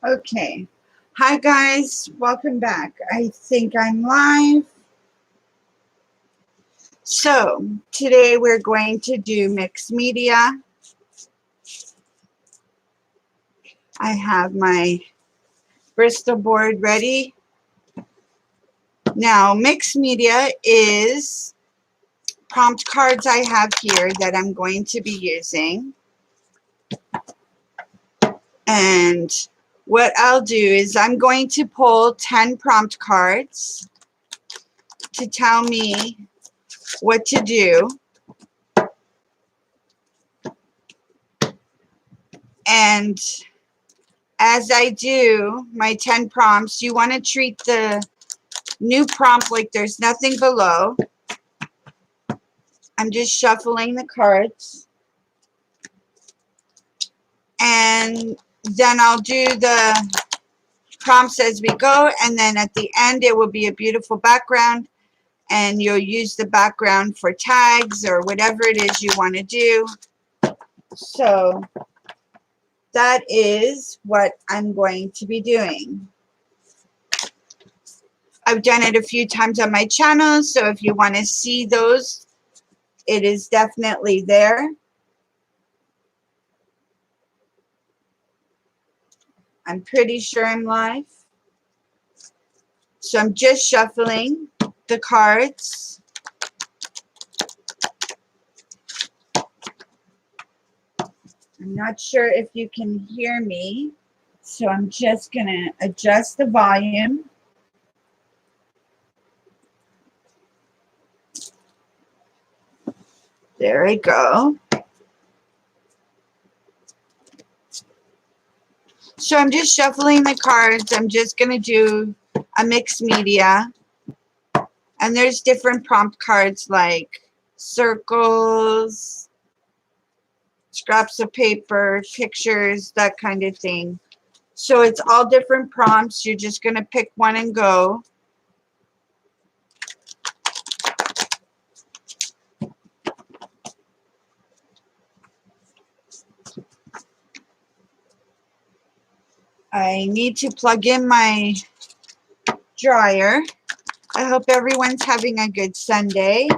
Okay. Hi guys, welcome back. I think I'm live. So today we're going to do mixed media. I have my Bristol board ready. Now mixed media is prompt cards I have here that I'm going to be using. And what I'll do is I'm going to pull 10 prompt cards to tell me what to do. And as I do my 10 prompts, you want to treat the new prompt like there's nothing below. I'm just shuffling the cards. And then I'll do the prompts as we go. And then at the end, it will be a beautiful background. And you'll use the background for tags or whatever it is you want to do. So that is what I'm going to be doing. I've done it a few times on my channel, so if you want to see those, it is definitely there. I'm pretty sure I'm live. So I'm just shuffling the cards. I'm not sure if you can hear me, so I'm just going to adjust the volume. There we go. So I'm just shuffling the cards. I'm just going to do a mixed media. And there's different prompt cards like circles, scraps of paper, pictures, that kind of thing. So it's all different prompts. You're just going to pick one and go. I need to plug in my dryer. I hope everyone's having a good Sunday.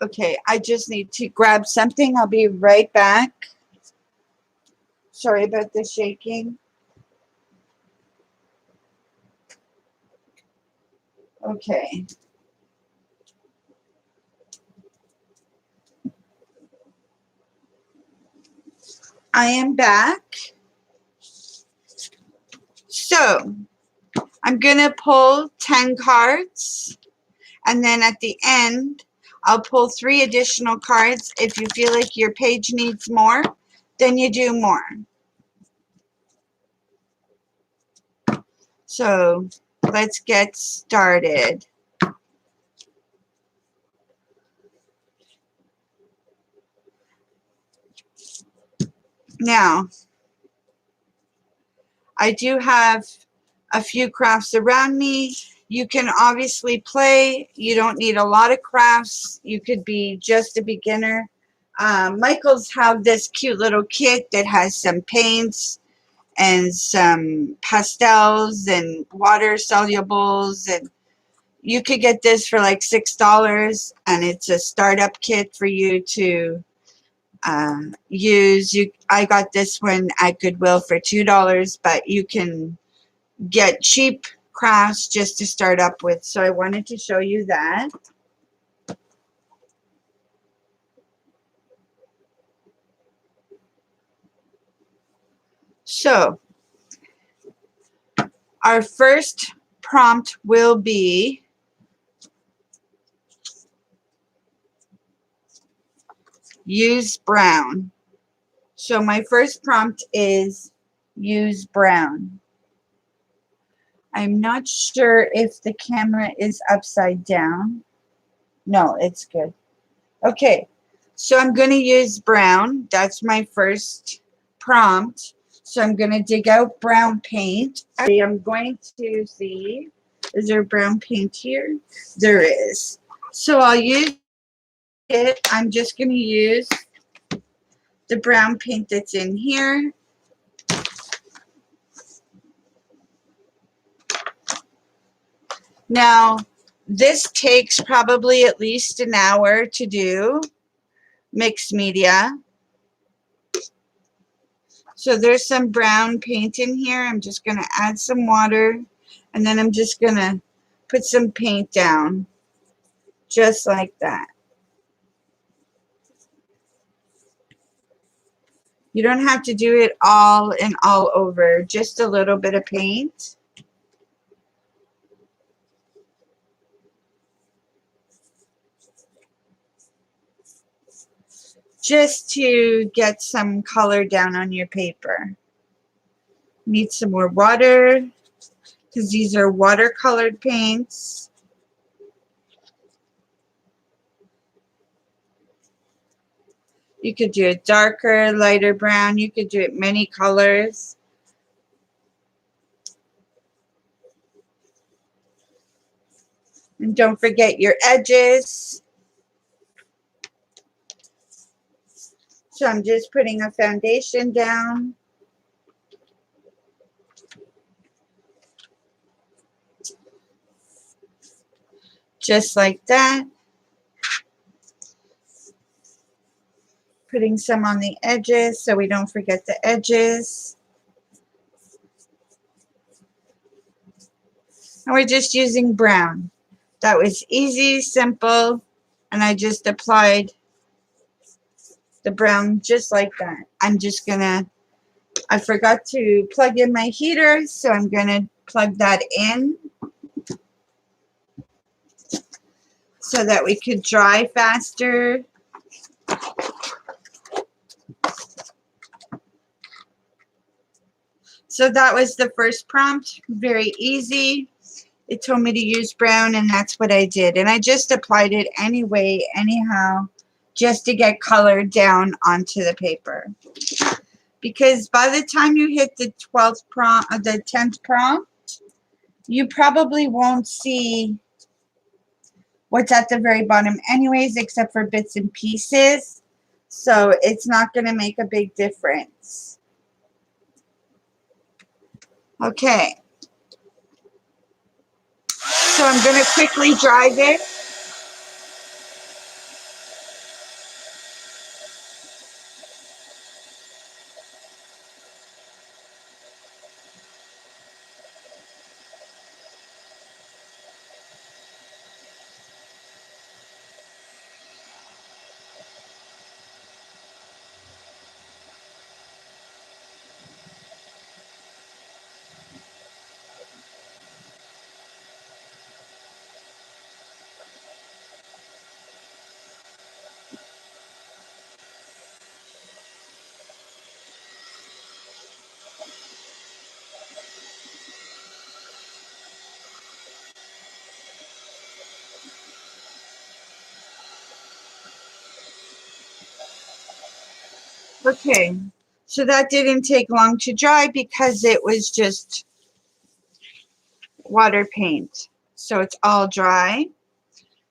Okay, I just need to grab something. I'll be right back. Sorry about the shaking. Okay. I am back. So I'm going to pull 10 cards. And then at the end, I'll pull 3 additional cards. If you feel like your page needs more, then you do more. So let's get started. Now, I do have a few crafts around me. You can obviously play. You don't need a lot of crafts. You could be just a beginner. Michael's have this cute little kit that has some paints and some pastels and water solubles, and you could get this for like $6, and it's a startup kit for you to use. I got this one at Goodwill for $2, but you can get cheap crafts just to start up with. So I wanted to show you that. So our first prompt will be use brown. So my first prompt is use brown. I'm not sure if the camera is upside down. No, it's good. Okay, so I'm going to use brown. That's my first prompt. So I'm going to dig out brown paint. I'm going to see Is there brown paint here? There is. So I'll use it. I'm just going to use the brown paint that's in here. Now, this takes probably at least an hour to do, mixed media. So there's some brown paint in here. I'm just going to add some water, and then I'm just going to put some paint down, just like that. You don't have to do it all and all over, just a little bit of paint. Just to get some color down on your paper. Need some more water, because these are watercolored paints. You could do it darker, lighter brown. You could do it many colors. And don't forget your edges. So I'm just putting a foundation down. Just like that. Putting some on the edges so we don't forget the edges. And we're just using brown. That was easy, simple, and I just applied the brown just like that. I'm just gonna, I forgot to plug in my heater, so I'm gonna plug that in so that we could dry faster. So that was the first prompt, very easy. It told me to use brown, and that's what I did. And I just applied it anyway, anyhow, just to get color down onto the paper. Because by the time you hit the 12th prompt, the 10th prompt, you probably won't see what's at the very bottom anyways, except for bits and pieces. So it's not going to make a big difference. Okay. So I'm going to quickly dry this. Okay, so that didn't take long to dry because it was just water paint. So it's all dry.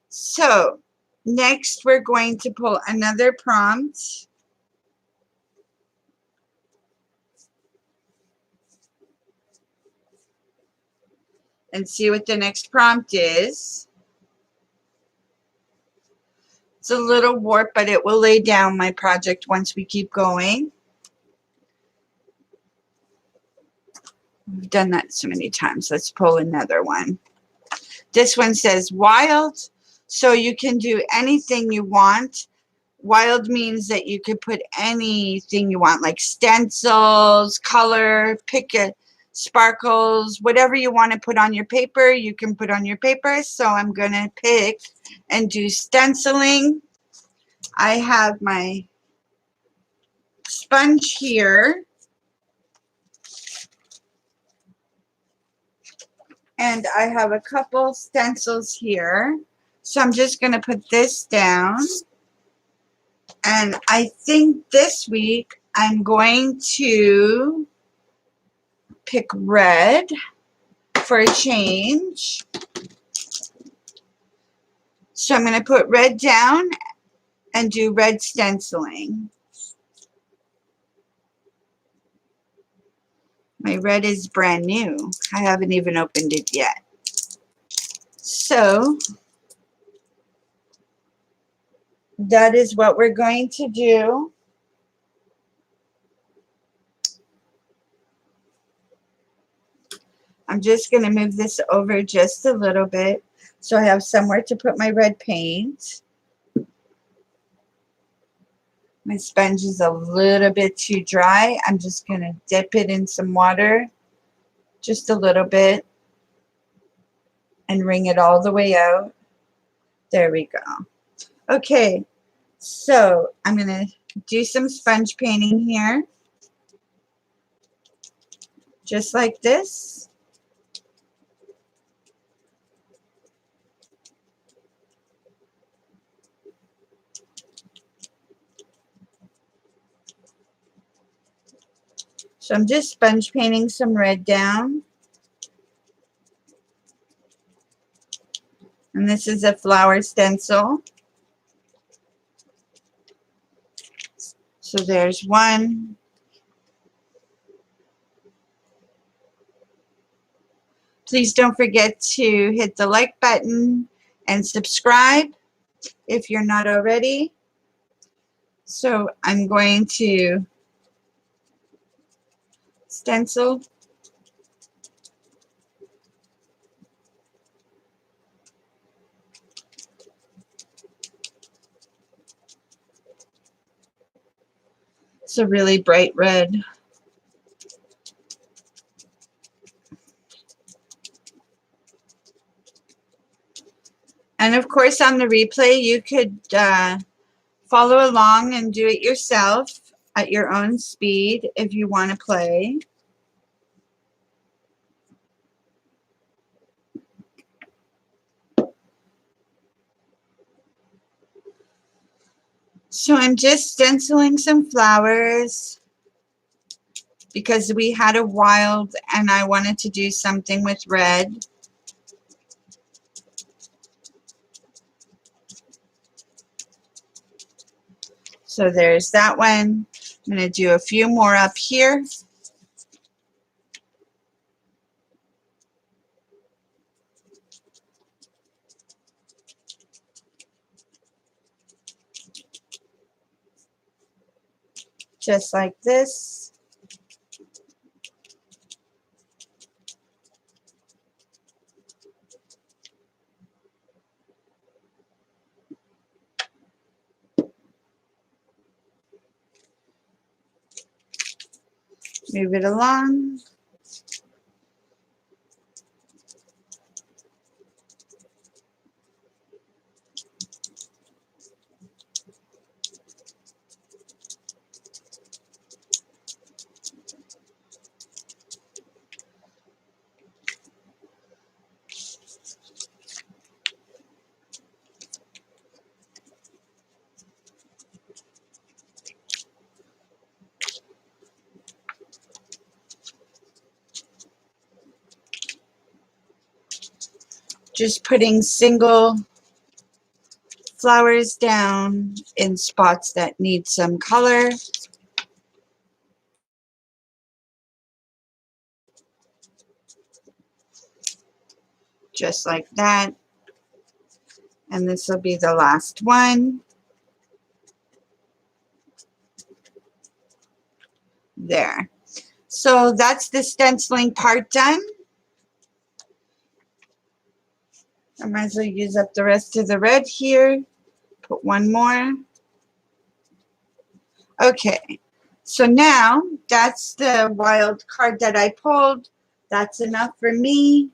So next we're going to pull another prompt. And see what the next prompt is. It's a little warped, but it will lay down my project once we keep going. We've done that so many times. Let's pull another one. This one says wild, so you can do anything you want. Wild means that you could put anything you want, like stencils, color, pick a sparkles, whatever you want to put on your paper, you can put on your paper. So I'm going to pick and do stenciling. I have my sponge here. And I have a couple stencils here. So I'm just going to put this down. And I think this week I'm going to pick red for a change. So I'm going to put red down and do red stenciling. My red is brand new. I haven't even opened it yet. So that is what we're going to do. I'm just going to move this over just a little bit so I have somewhere to put my red paint. My sponge is a little bit too dry. I'm just going to dip it in some water, just a little bit, and wring it all the way out. There we go. Okay, so I'm going to do some sponge painting here, just like this. So I'm just sponge painting some red down. And this is a flower stencil. So there's one. Please don't forget to hit the like button and subscribe if you're not already. So I'm going to stencil. It's a really bright red. And of course on the replay you could follow along and do it yourself at your own speed if you want to play. So I'm just stenciling some flowers because we had a wild and I wanted to do something with red. So there's that one. I'm going to do a few more up here. Just like this. Move it along. Just putting single flowers down in spots that need some color. Just like that. And this will be the last one. There. So that's the stenciling part done. I might as well use up the rest of the red here. Put one more. Okay. So now that's the wild card that I pulled. That's enough for me.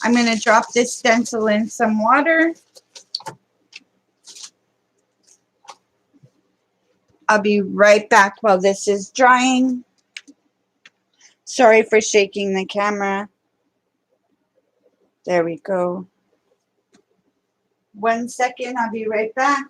I'm going to drop this stencil in some water. I'll be right back while this is drying. Sorry for shaking the camera. There we go. 1 second, I'll be right back.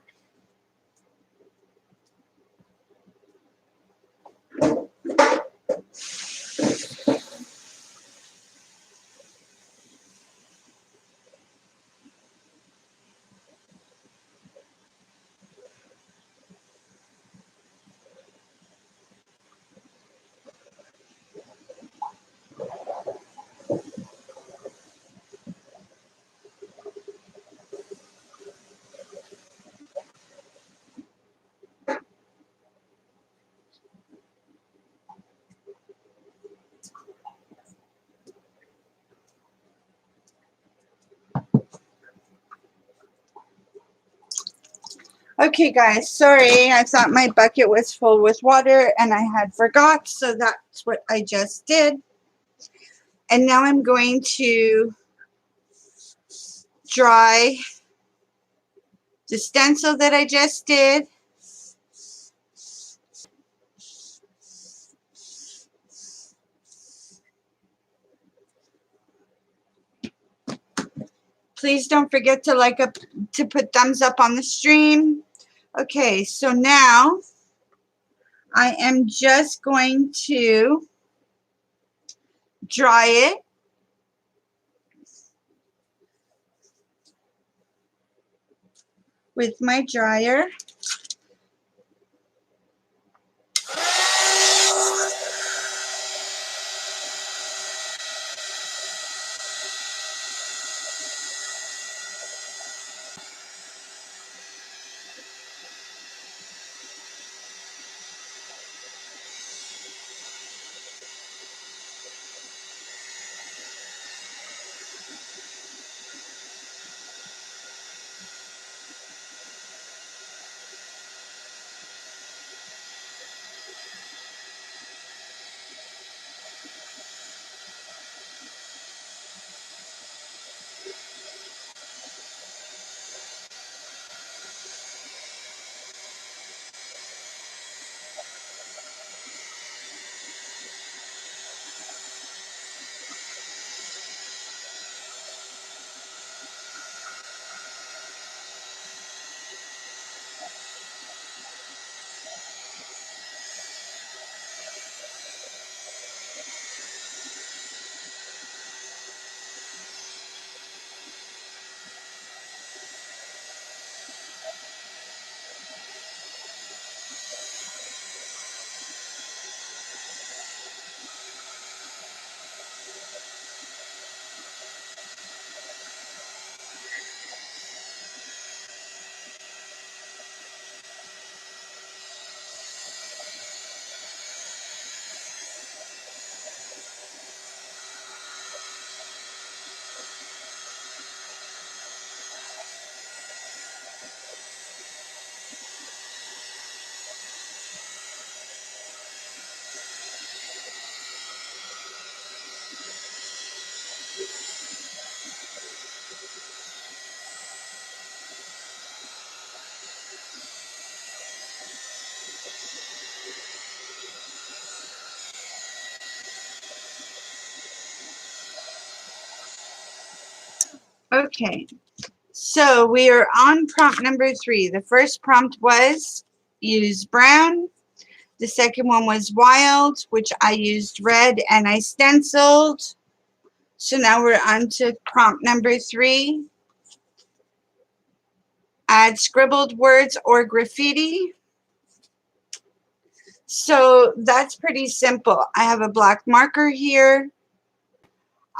Okay, guys, sorry. I thought my bucket was full with water and I had forgot, so that's what I just did. And now I'm going to dry the stencil that I just did. Please don't forget to put thumbs up on the stream. Okay, so now I am just going to dry it with my dryer. Okay, so we are on prompt number 3. The first prompt was use brown. The second one was wild, which I used red and I stenciled. So now we're on to prompt number 3. Add scribbled words or graffiti. So that's pretty simple. I have a black marker here.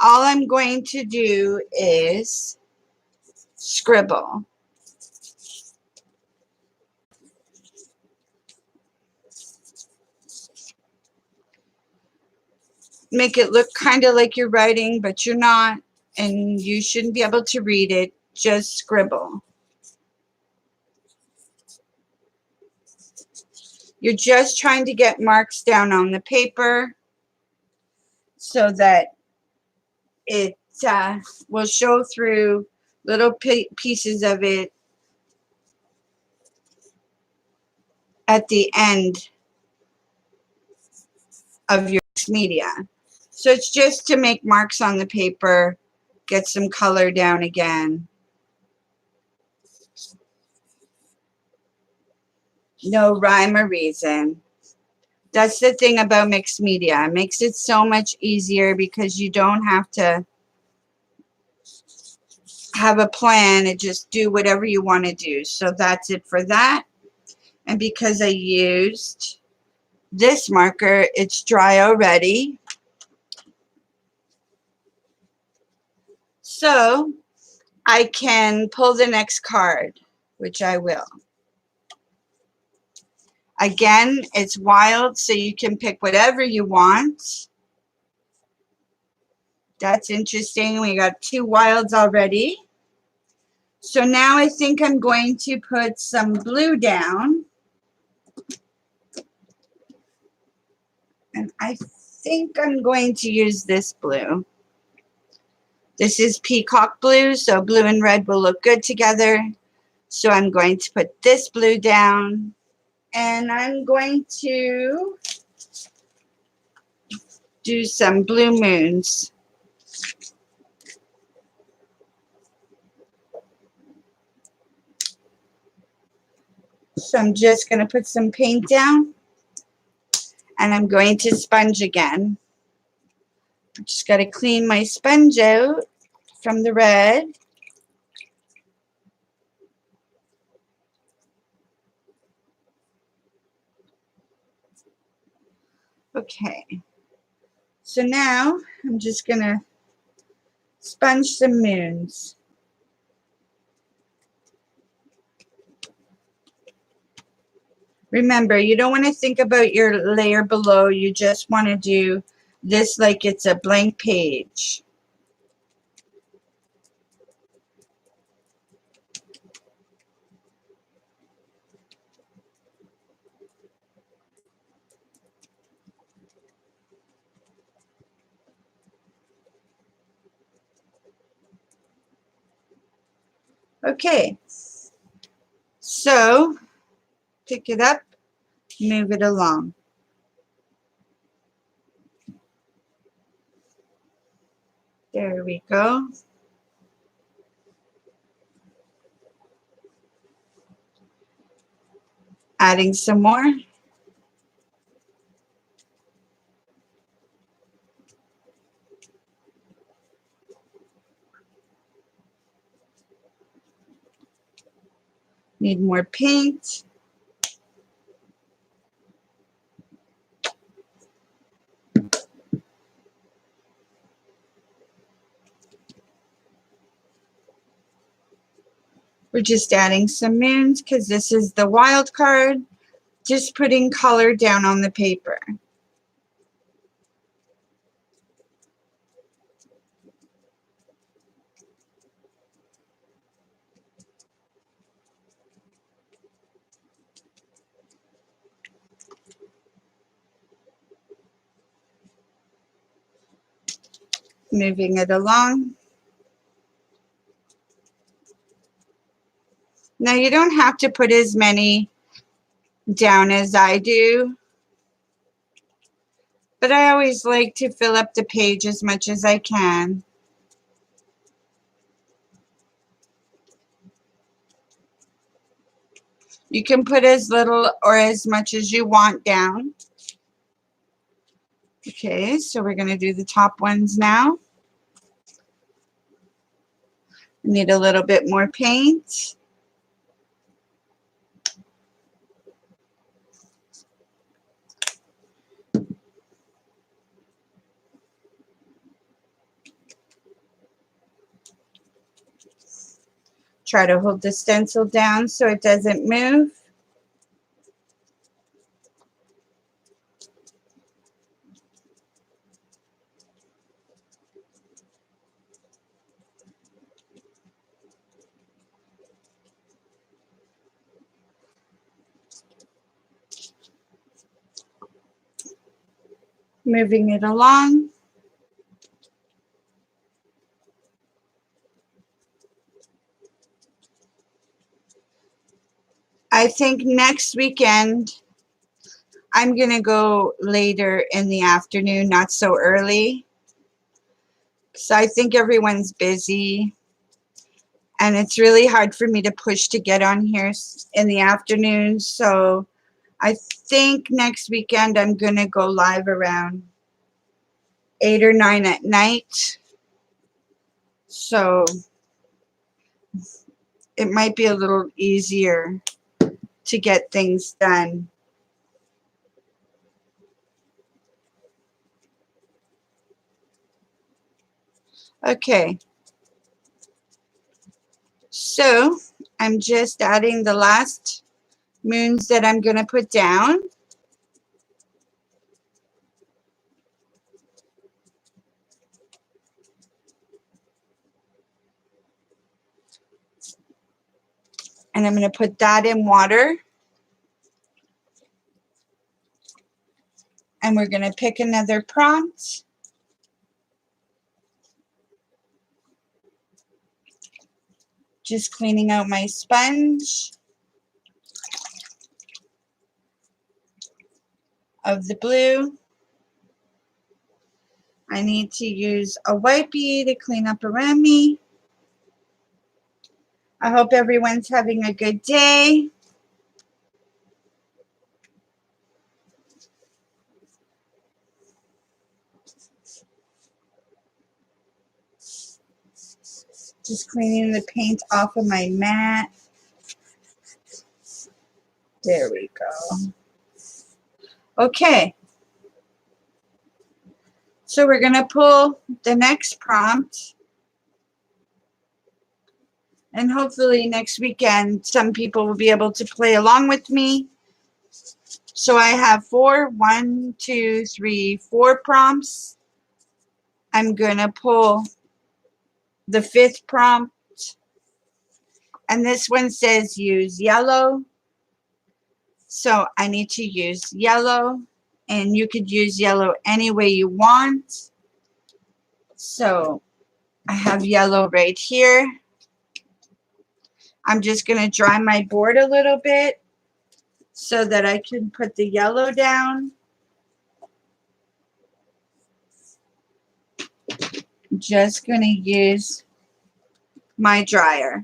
All I'm going to do is scribble. Make it look kind of like you're writing, but you're not, and you shouldn't be able to read it. Just scribble. You're just trying to get marks down on the paper so that it will show through little pieces of it at the end of your media. So it's just to make marks on the paper, get some color down again. No rhyme or reason. That's the thing about mixed media. It makes it so much easier because you don't have to have a plan and just do whatever you want to do. So that's it for that. And because I used this marker, it's dry already. So I can pull the next card, which I will. Again, it's wild, so you can pick whatever you want. That's interesting. We got 2 wilds already. So now I think I'm going to put some blue down. And I think I'm going to use this blue. This is peacock blue, so blue and red will look good together. So I'm going to put this blue down. And I'm going to do some blue moons. So I'm just going to put some paint down. And I'm going to sponge again. Just got to clean my sponge out from the red. Okay. So now I'm just going to sponge some moons. Remember, you don't want to think about your layer below. You just want to do this like it's a blank page. Okay. So pick it up, move it along. There we go. Adding some more. Need more paint. We're just adding some moons because this is the wild card. Just putting color down on the paper. Moving it along. Now you don't have to put as many down as I do, but I always like to fill up the page as much as I can. You can put as little or as much as you want down. Okay, so we're going to do the top ones now. Need a little bit more paint. Try to hold the stencil down so it doesn't move. Moving it along. I think next weekend I'm going to go later in the afternoon, not so early. So I think everyone's busy. And it's really hard for me to push to get on here in the afternoon. So I think next weekend I'm going to go live around 8 or 9 at night. So it might be a little easier to get things done. Okay. So I'm just adding the last moons that I'm going to put down. And I'm going to put that in water. And we're going to pick another prompt. Just cleaning out my sponge of the blue. I need to use a wipey to clean up around me. I hope everyone's having a good day. Just cleaning the paint off of my mat. There we go. Okay. So we're going to pull the next prompt. And hopefully next weekend, some people will be able to play along with me. So I have 4 prompts. I'm going to pull the 5th prompt. And this one says use yellow. So I need to use yellow. And you could use yellow any way you want. So I have yellow right here. I'm just going to dry my board a little bit so that I can put the yellow down. Just going to use my dryer.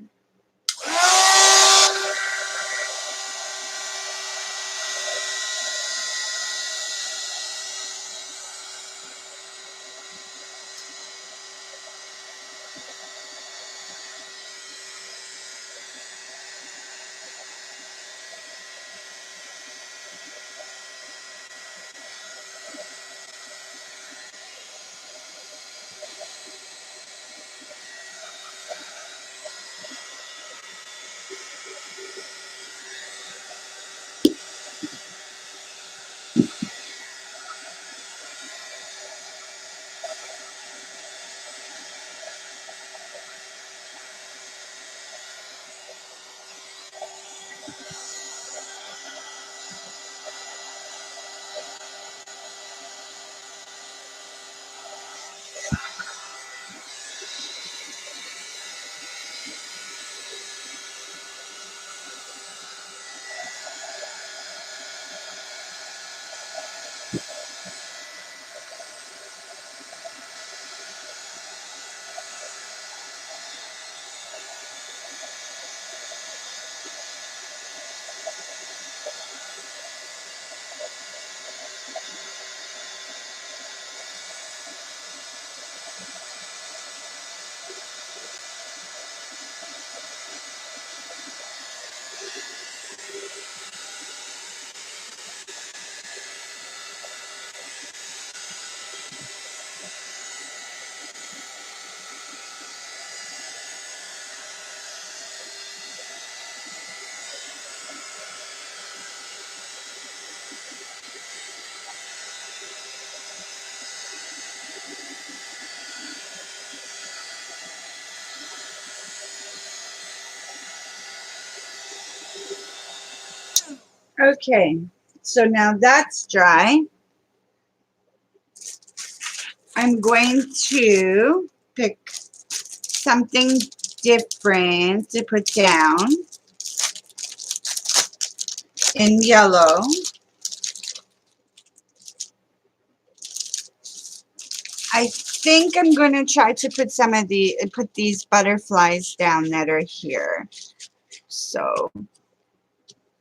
Okay, so now that's dry. I'm going to pick something different to put down in yellow. I think I'm going to try to put these butterflies down that are here. So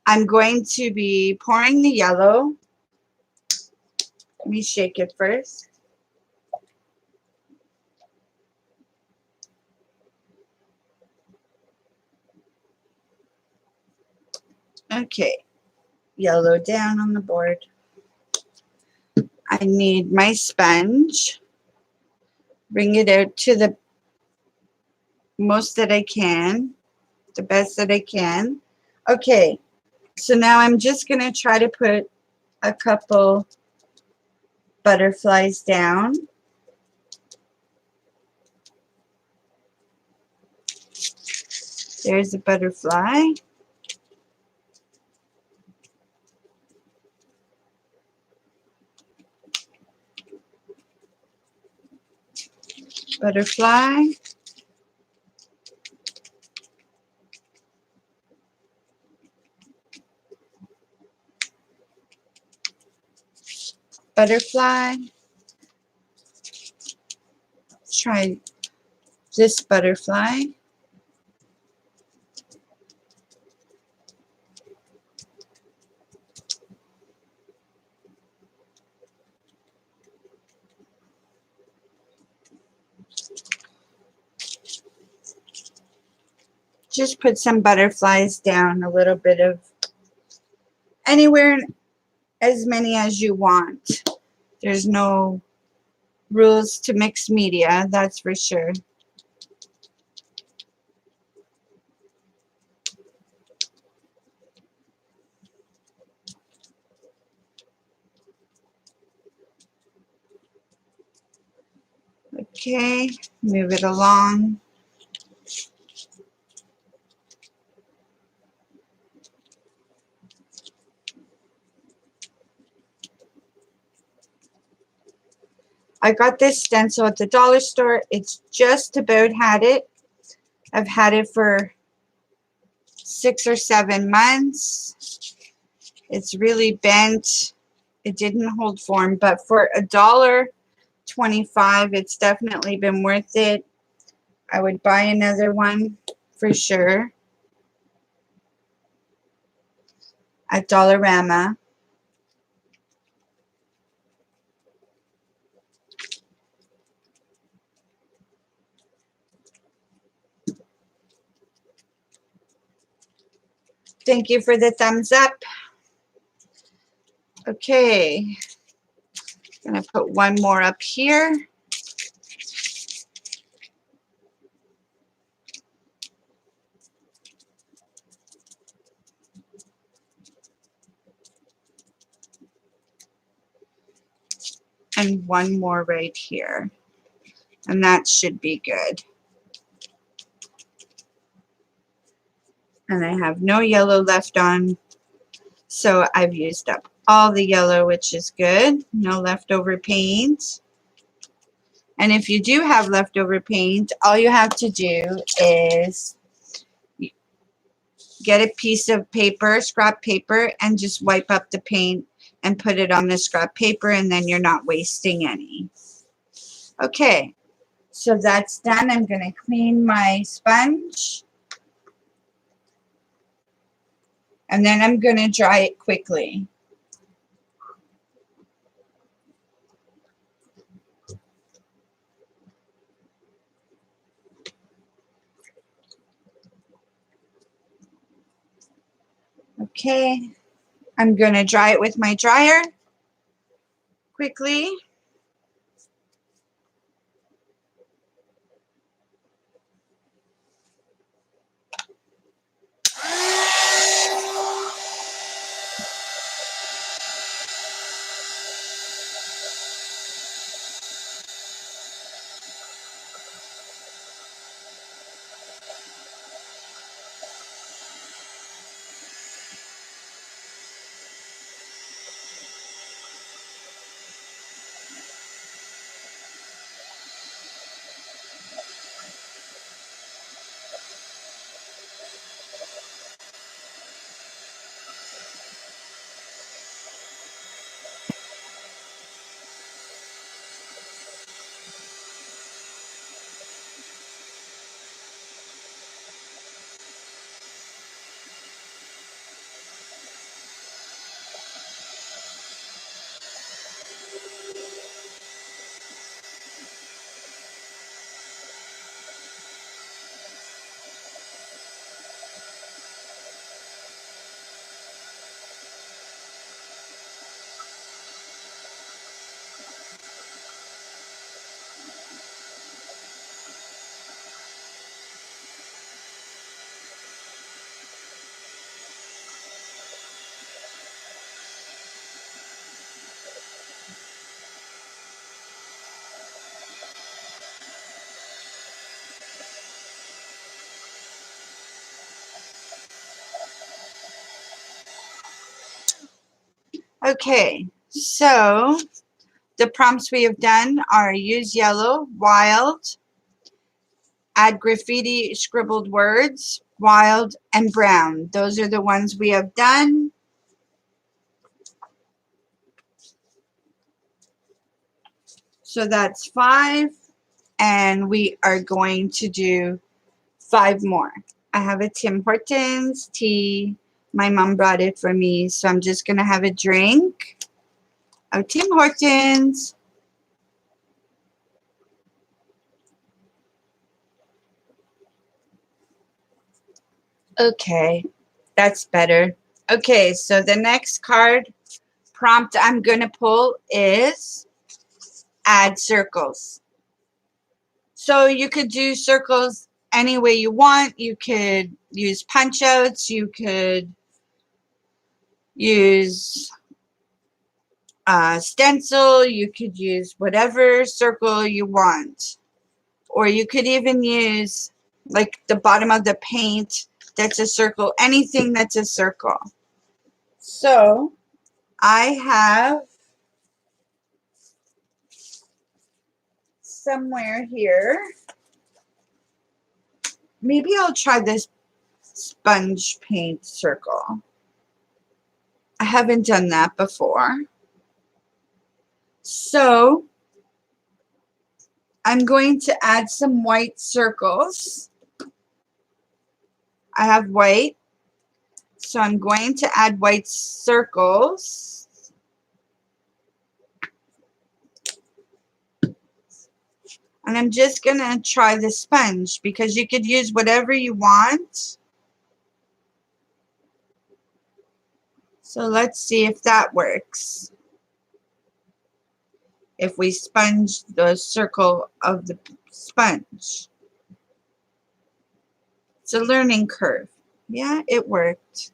I'm going to be pouring the yellow. Let me shake it first. Okay, yellow down on the board. I need my sponge. Bring it out to the most that I can, the best that I can. Okay, so now I'm just going to try to put a couple butterflies down. There's a butterfly. butterfly, butterfly. Let's try this butterfly. Just put some butterflies down, a little bit of anywhere, as many as you want. There's no rules to mixed media, that's for sure. Okay, move it along. I got this stencil at the dollar store. It's just about had it. I've had it for 6 or 7 months. It's really bent. It didn't hold form, but for $1.25, it's definitely been worth it. I would buy another one for sure at Dollarama. Thank you for the thumbs up. Okay, gonna put one more up here. And one more right here. And that should be good. And I have no yellow left on, so I've used up all the yellow, which is good. No leftover paint. And if you do have leftover paint, all you have to do is get a piece of paper, scrap paper, and just wipe up the paint and put it on the scrap paper, and then you're not wasting any. Okay, so that's done. I'm going to clean my sponge. And then I'm going to dry it quickly. Okay, I'm going to dry it with my dryer quickly. Okay, so the prompts we have done are use yellow, wild, add graffiti, scribbled words, wild, and brown. Those are the ones we have done. So that's 5. And we are going to do 5 more. I have a Tim Hortons tea. My mom brought it for me, so I'm just going to have a drink of Tim Hortons. Okay, that's better. Okay, so the next card prompt I'm going to pull is add circles. So you could do circles any way you want. You could use punch outs. You could use stencil. You could use whatever circle you want. Or you could even use like the bottom of the paint that's a circle. Anything that's a circle. So I have somewhere here. Maybe I'll try this sponge paint circle. I haven't done that before. So I'm going to add some white circles. I have white. So I'm going to add white circles. And I'm just going to try the sponge because you could use whatever you want. So let's see if that works. If we sponge the circle of the sponge. It's a learning curve. Yeah, it worked.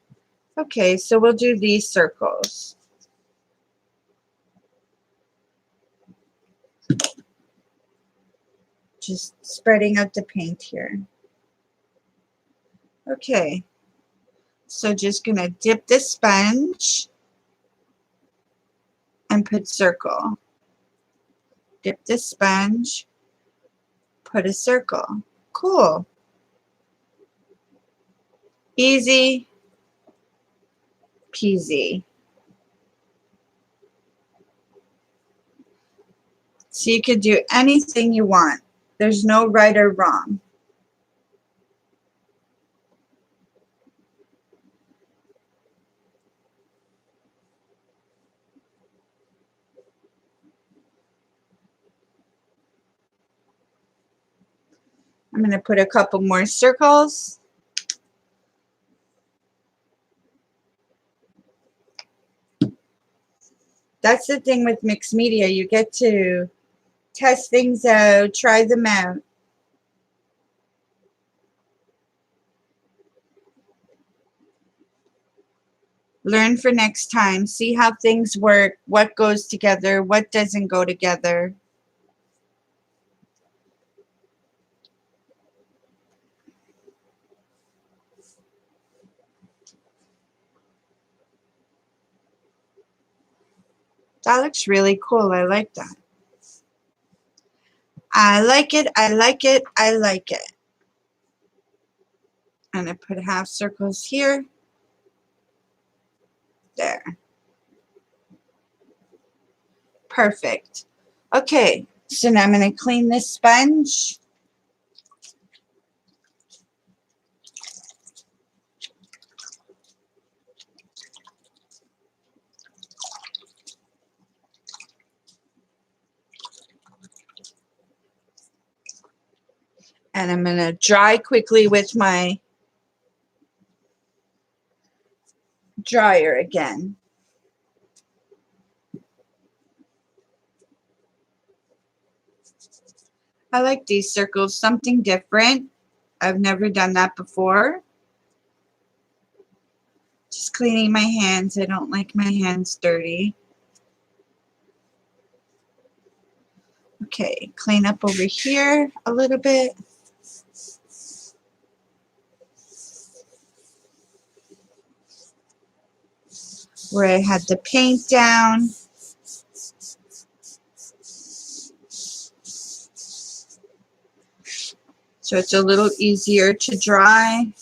Okay, so we'll do these circles. Just spreading out the paint here. Okay, so just gonna dip the sponge and put circle. Dip the sponge, put a circle. Cool. Easy peasy. So you could do anything you want. There's no right or wrong. I'm going to put a couple more circles. That's the thing with mixed media. You get to test things out, try them out. Learn for next time. See how things work, what goes together, what doesn't go together. That looks really cool. I like that. I like it. I like it. I like it. And I put half circles here. There. Perfect. Okay, so now I'm going to clean this sponge. And I'm going to dry quickly with my dryer again. I like these circles, something different. I've never done that before. Just cleaning my hands. I don't like my hands dirty. Okay, clean up over here a little bit. Where I had the paint down. so it's a little easier to dry.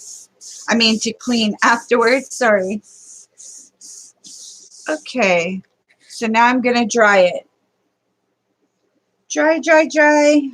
I mean to clean afterwards, sorry. Okay, so now I'm going to dry it. Dry, dry, dry.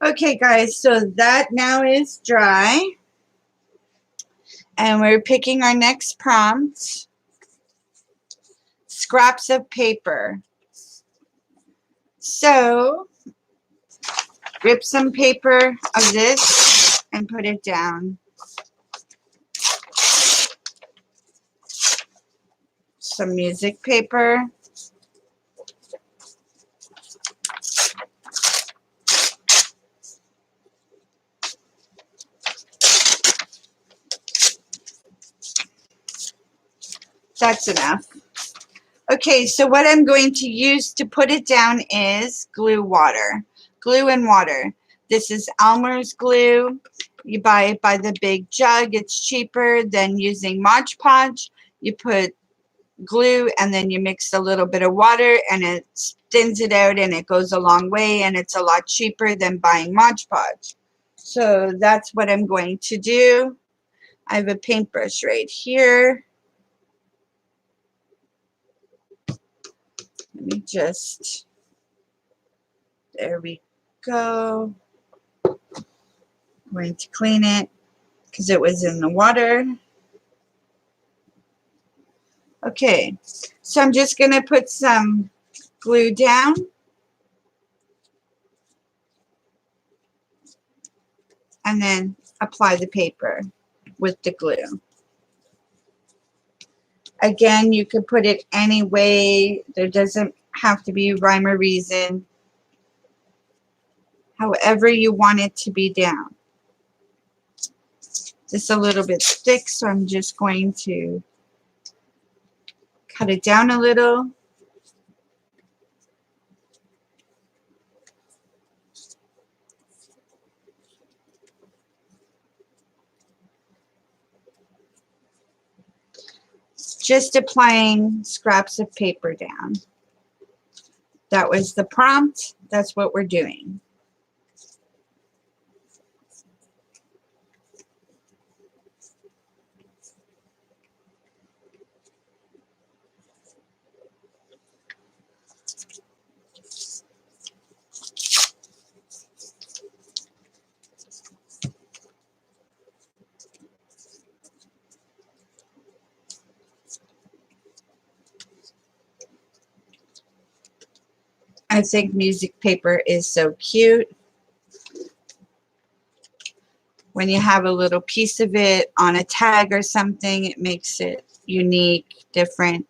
Okay, guys, so that now is dry. And we're picking our next prompt. Scraps of paper. So, rip some paper of this and put it down. Some music paper. That's enough. Okay, so what I'm going to use to put it down is glue water. Glue and water. This is Elmer's glue. You buy it by the big jug. It's cheaper than using Mod Podge. You put glue and then you mix a little bit of water and it thins it out and it goes a long way and it's a lot cheaper than buying Mod Podge. So that's what I'm going to do. I have a paintbrush right here. Let me just, there we go. I'm going to clean it because it was in the water. Okay, so I'm just going to put some glue down. And then apply the paper with the glue. Again, you could put it any way. There doesn't have to be rhyme or reason. However you want it to be down. This is a little bit thick, so I'm just going to cut it down a little. just applying scraps of paper down. That was the prompt. That's what we're doing. I think music paper is so cute. When you have a little piece of it on a tag or something, it makes it unique, different.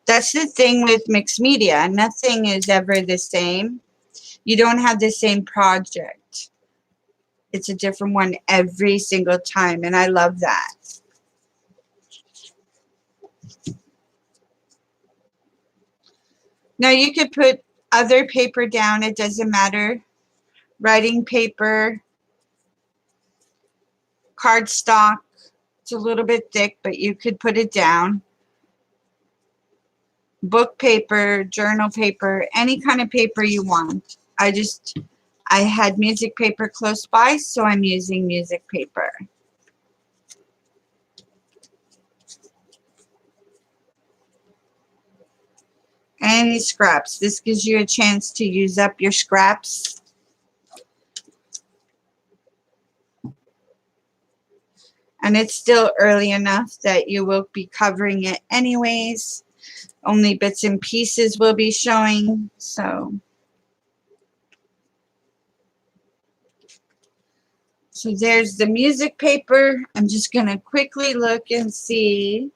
That's the thing with mixed media. Nothing is ever the same. You don't have the same project. It's a different one every single time, and I love that. Now you could put other paper down. It doesn't matter. Writing paper, cardstock. It's a little bit thick, but you could put it down. Book paper, journal paper, any kind of paper you want. I had music paper close by, so I'm using music paper. Any scraps. This gives you a chance to use up your scraps. And it's still early enough that you will be covering it anyways. Only bits and pieces will be showing, so there's the music paper. I'm just going to quickly look and see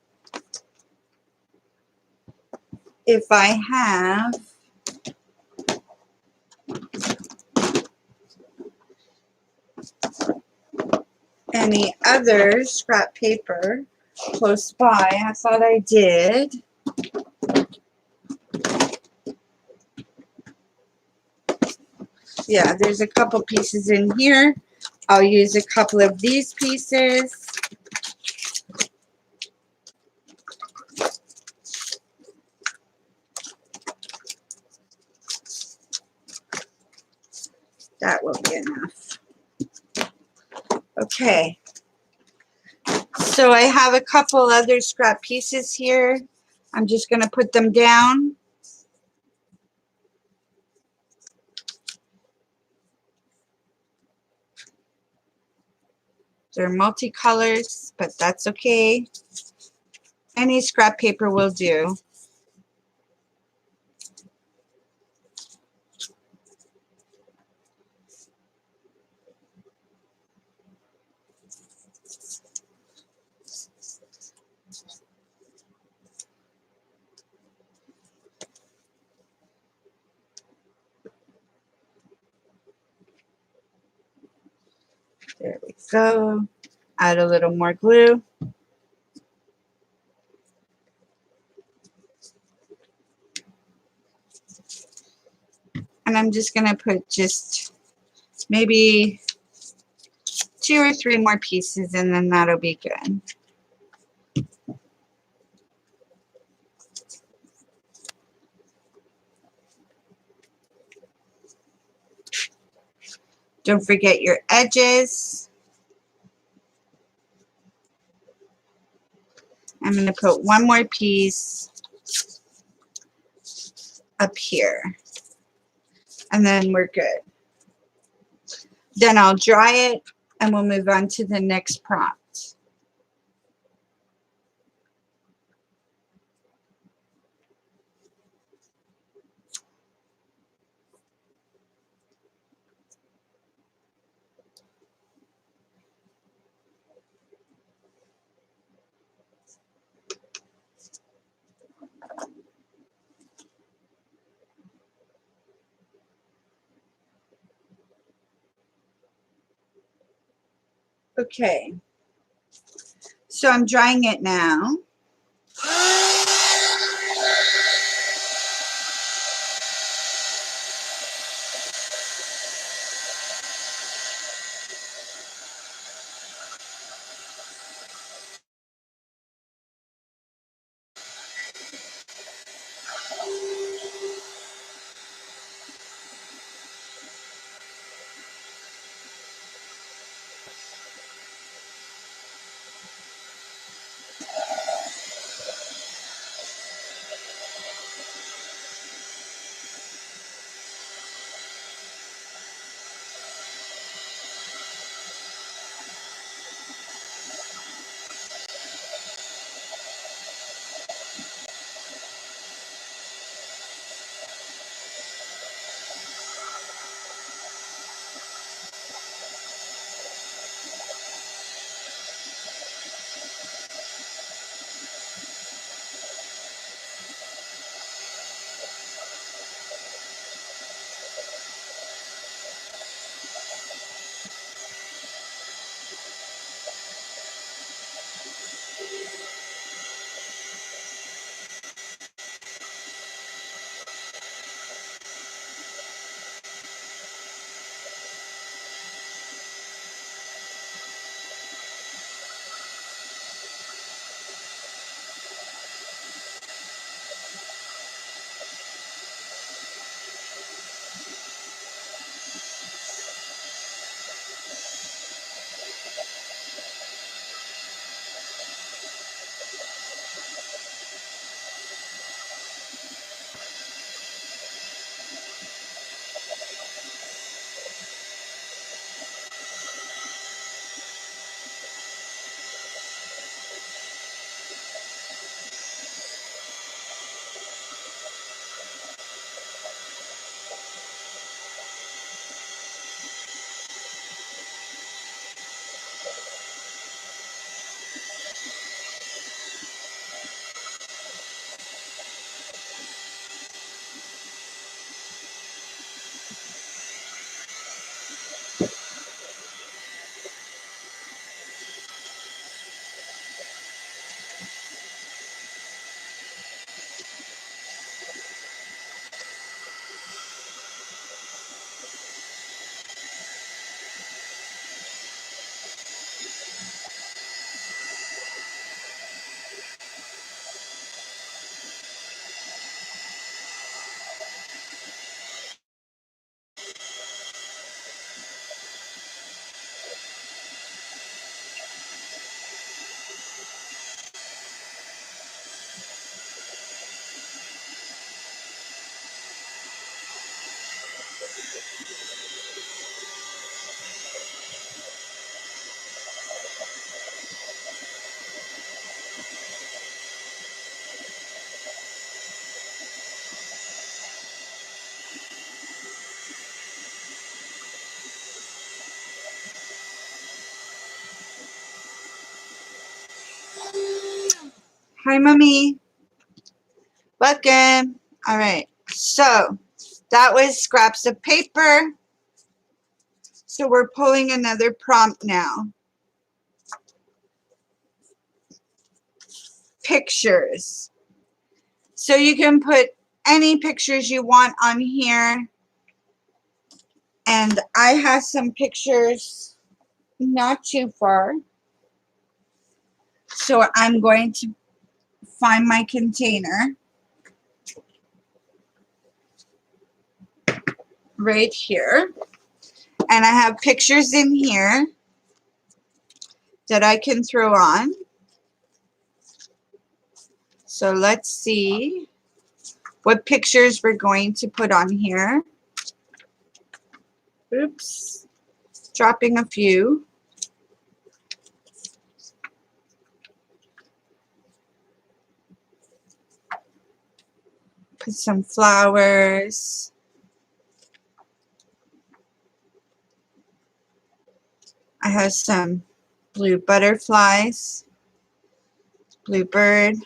if I have any other scrap paper close by. I thought I did. Yeah, there's a couple pieces in here. I'll use a couple of these pieces. That will be enough. Okay. So I have a couple other scrap pieces here. I'm just going to put them down. They're multicolors, but that's okay. Any scrap paper will do. There we go. Add a little more glue. And I'm just going to put just maybe 2 or 3 more pieces, and then that'll be good. Don't forget your edges. I'm going to put one more piece up here, and then we're good. Then I'll dry it, and we'll move on to the next prompt. Okay, so I'm drying it now. Hi, Mommy. Welcome. All right. So that was scraps of paper. So we're pulling another prompt now. Pictures. So you can put any pictures you want on here. And I have some pictures not too far. So I'm going to find my container right here. And I have pictures in here that I can throw on. So let's see what pictures we're going to put on here. Oops, dropping a few. Put some flowers. I have some blue butterflies, blue bird.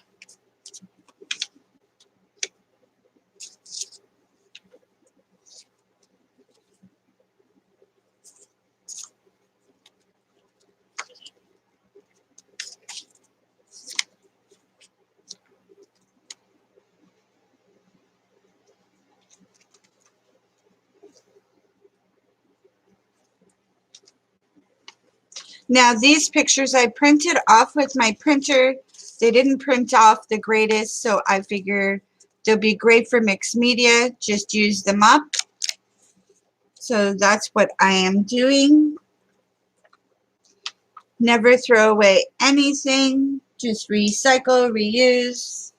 Now these pictures I printed off with my printer. They didn't print off the greatest, so I figure they'll be great for mixed media. Just use them up. So that's what I am doing. Never throw away anything. Just recycle, reuse.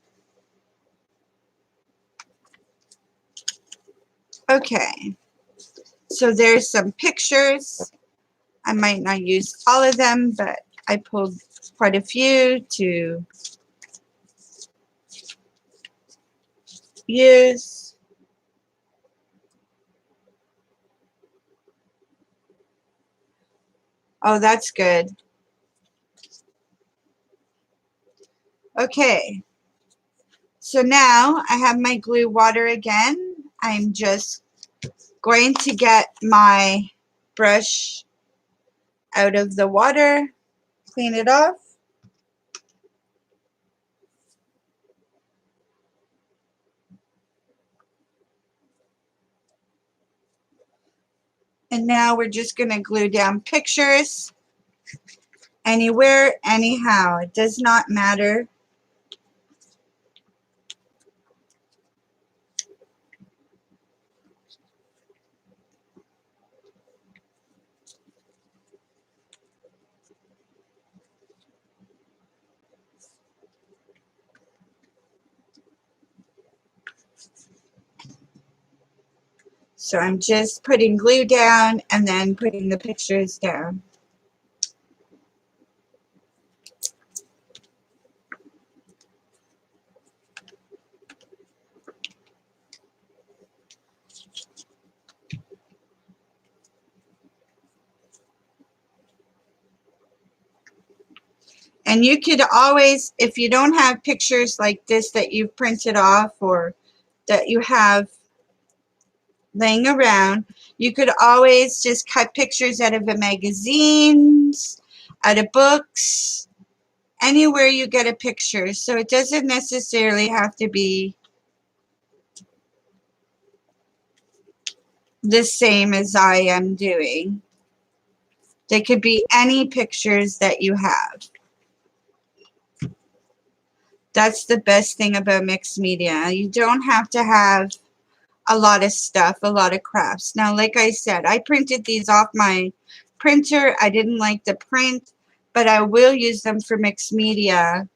Okay. So there's some pictures. I might not use all of them, but I pulled quite a few to use. Oh, that's good. Okay. So now I have my glue water again. I'm just going to get my brush out of the water, clean it off. And now we're just going to glue down pictures anywhere, anyhow. It does not matter. So I'm just putting glue down and then putting the pictures down. And you could always, if you don't have pictures like this that you've printed off or that you have laying around, you could always just cut pictures out of the magazines, out of books, anywhere you get a picture. So it doesn't necessarily have to be the same as I am doing. They could be any pictures that you have. That's the best thing about mixed media. You don't have to have a lot of stuff, a lot of crafts. Now, like I said, I printed these off my printer. I didn't like the print, but I will use them for mixed media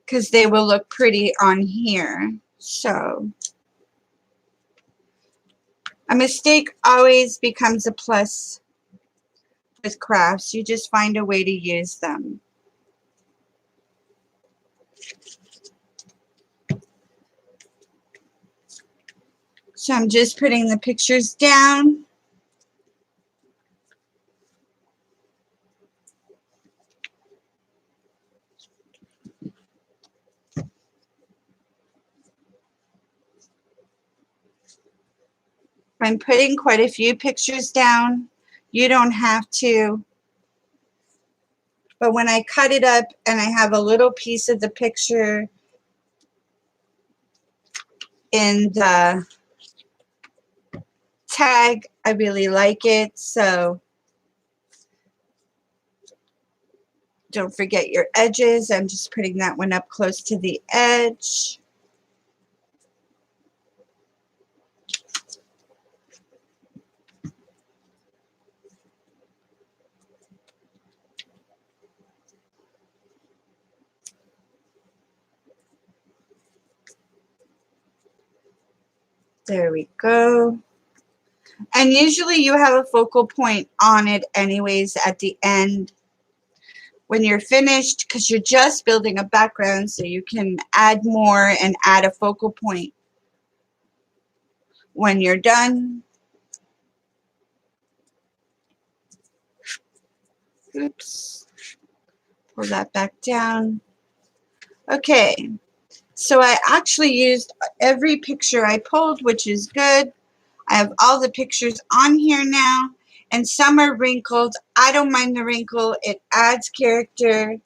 because they will look pretty on here. So a mistake always becomes a plus with crafts. You just find a way to use them. So I'm just putting the pictures down. I'm putting quite a few pictures down. You don't have to. But when I cut it up and I have a little piece of the picture in the tag, I really like it. So don't forget your edges. I'm just putting that one up close to the edge. There we go. And usually you have a focal point on it anyways at the end when you're finished, because you're just building a background, so you can add more and add a focal point when you're done. Oops. Pull that back down. Okay. So I actually used every picture I pulled, which is good. I have all the pictures on here now, and some are wrinkled. I don't mind the wrinkle. It adds character.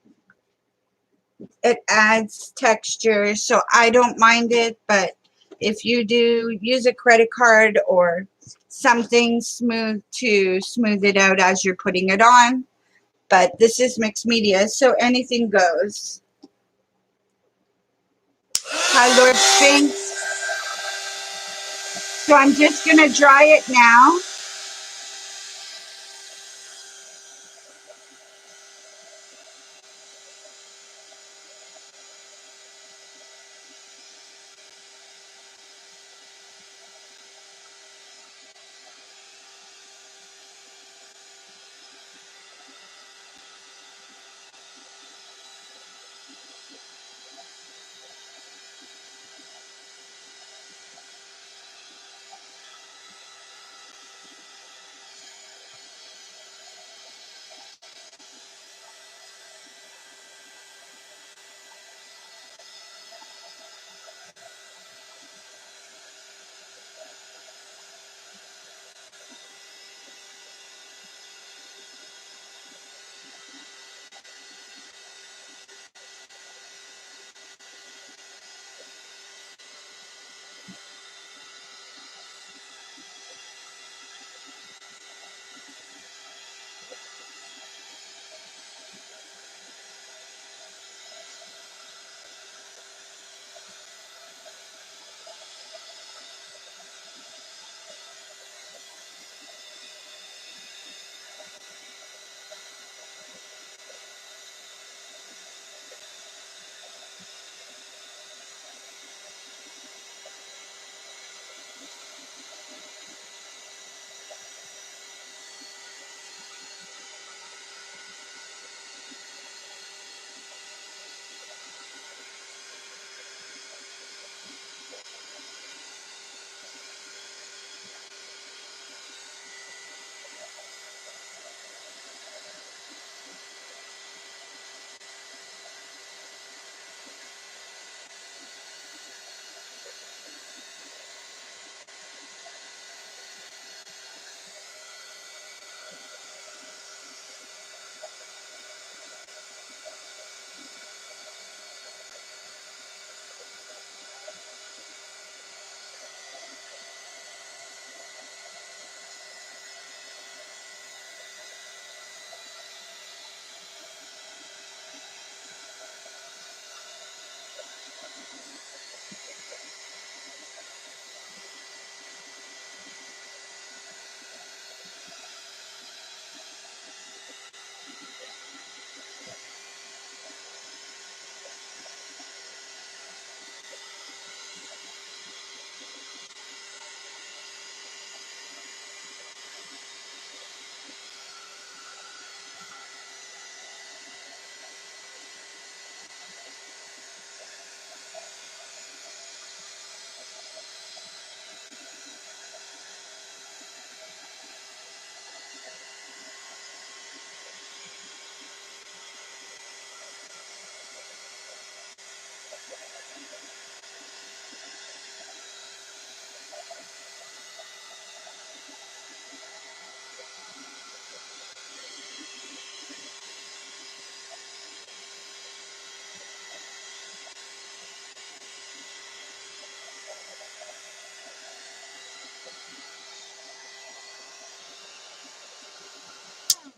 It adds texture, so I don't mind it. But if you do, use a credit card or something smooth to smooth it out as you're putting it on. But this is mixed media, so anything goes. Hi, Lord Sphinx. So I'm just going to dry it now.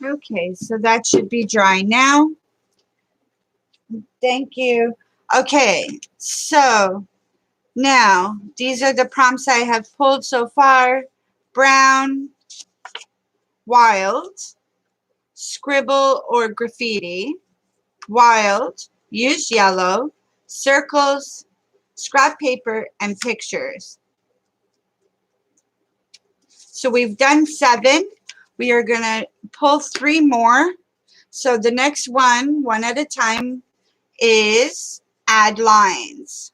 Okay, so that should be dry now. Thank you. Okay, so now these are the prompts I have pulled so far. Brown, wild, scribble or graffiti, wild, use yellow, circles, scrap paper, and pictures. So we've done 7. We are going to pull 3 more. So the next one at a time, is add lines.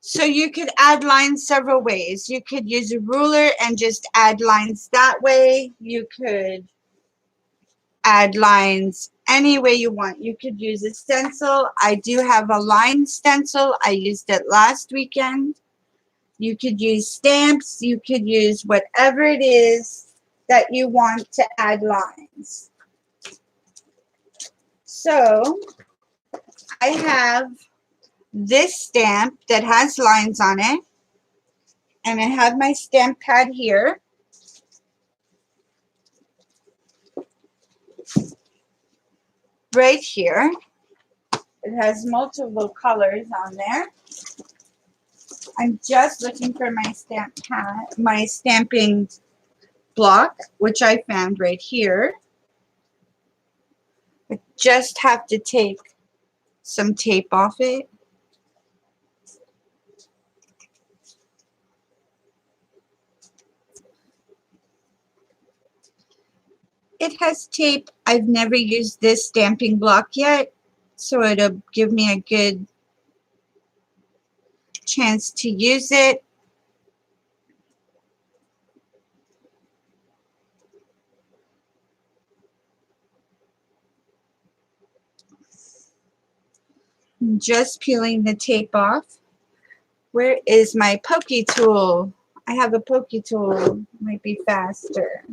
So you could add lines several ways. You could use a ruler and just add lines that way. You could add lines any way you want. You could use a stencil. I do have a line stencil. I used it last weekend. You could use stamps. You could use whatever it is that you want to add lines. So I have this stamp that has lines on it, and I have my stamp pad here. Right here. It has multiple colors on there. I'm just looking for my stamp pad, my stamping block, which I found right here. I just have to take some tape off it. It has tape. I've never used this stamping block yet, so it'll give me a good chance to use it. I'm just peeling the tape off. Where is my pokey tool? I have a pokey tool. Might be faster.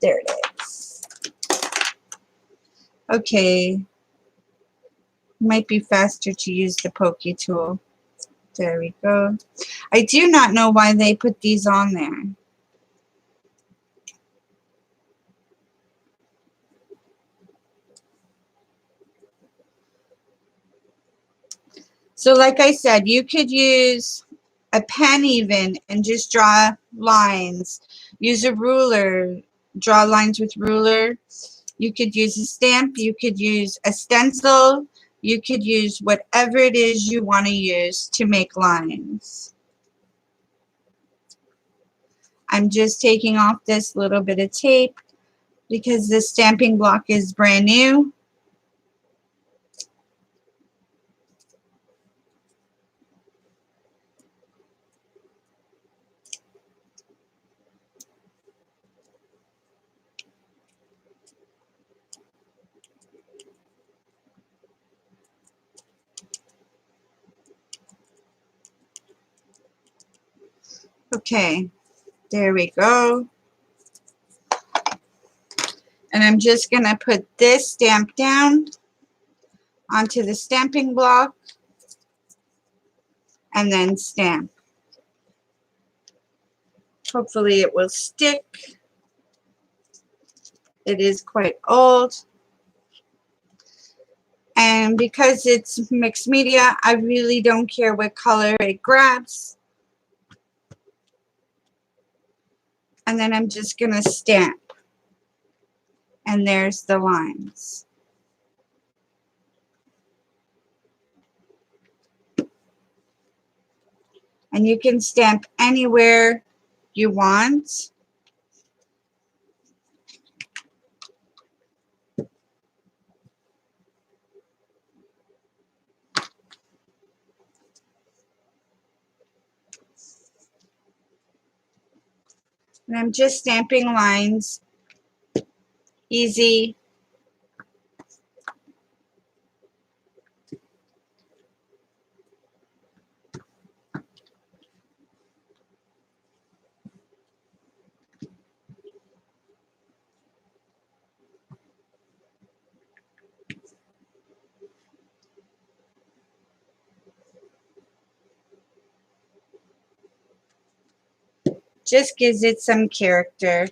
There it is. Okay. Might be faster to use the pokey tool. There we go. I do not know why they put these on there. So like I said, you could use a pen even and just draw lines. Use a ruler, draw lines with ruler. You could use a stamp, you could use a stencil, you could use whatever it is you want to use to make lines. I'm just taking off this little bit of tape because the stamping block is brand new. Okay, there we go. And I'm just going to put this stamp down onto the stamping block and then stamp. Hopefully it will stick. It is quite old. And because it's mixed media, I really don't care what color it grabs. And then I'm just going to stamp. And there's the lines. And you can stamp anywhere you want. And I'm just stamping lines. Easy. Just gives it some character.